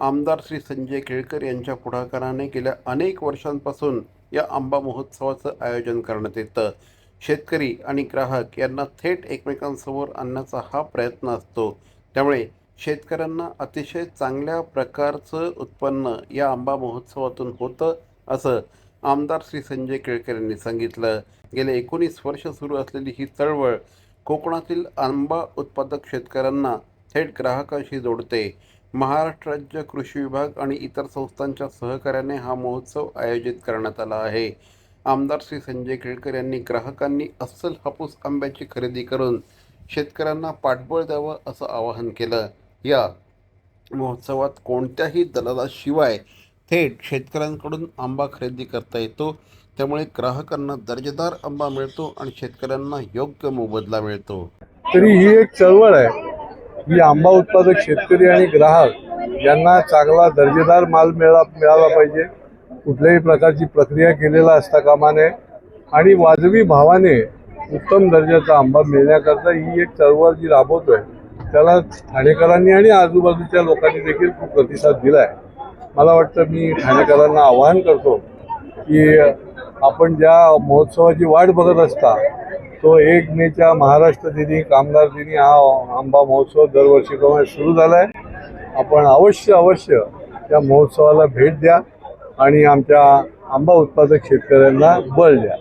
आमदार श्री संजय केळकर यांच्या पुढाकाराने गेल्या अनेक वर्षांपासून या आंबा महोत्सवाचं आयोजन करण्यात येतं. शेतकरी आणि ग्राहक यांना थेट एकमेकांसमोर आणण्याचा हा प्रयत्न असतो. त्यामुळे शेतकऱ्यांना अतिशय चांगल्या प्रकारचं उत्पन्न या आंबा महोत्सवातून होतं, असं आमदार श्री संजय केळकर यांनी सांगितलं. गेले 19 वर्ष सुरू असलेली ही चळवळ कोकणातील आंबा उत्पादक शेतकऱ्यांना थेट ग्राहकांशी जोडते. महाराष्ट्र राज्य कृषी विभाग आणि इतर संस्थांच्या सहकार्याने हा महोत्सव आयोजित करण्यात आला आहे. आमदार श्री संजय केळकर यांनी ग्राहकांनी अस्सल हापूस आंब्याची खरेदी करून शेतकऱ्यांना पाठबळ द्यावं असं आवाहन केलं. या महोत्सवात कोणत्याही दलालाशिवाय थेट शेतकऱ्यांकडून आंबा खरेदी करता येतो. त्यामुळे ग्राहकांना दर्जेदार आंबा मिळतो आणि शेतकऱ्यांना योग्य मोबदला मिळतो. तरी ही एक चळवळ आहे की आंबा उत्पादक शेतकरी आणि ग्राहक यांना चांगला दर्जेदार माल मिळाला पाहिजे. कुठल्याही प्रकारची प्रक्रिया केलेला असता कामा नये आणि वाजवी भावाने उत्तम दर्जाचा आंबा मिळण्याकरता ही एक चळवळ जी राबवतोय त्याला ठाणेकरांनी आणि आजूबाजूच्या लोकांनी देखील खूप प्रतिसाद दिला आहे. मला वाटतं मी ठाणेकरांना आवाहन करतो की आपण ज्या महोत्सवाची वाट बघत असता तो 1 मेच्या महाराष्ट्र दिनी कामगार दिनी हा आंबा महोत्सव दरवर्षीप्रमाणे सुरू झाला आहे. आपण अवश्य त्या महोत्सवाला भेट द्या आणि आमच्या आंबा उत्पादक शेतकऱ्यांना बळ द्या.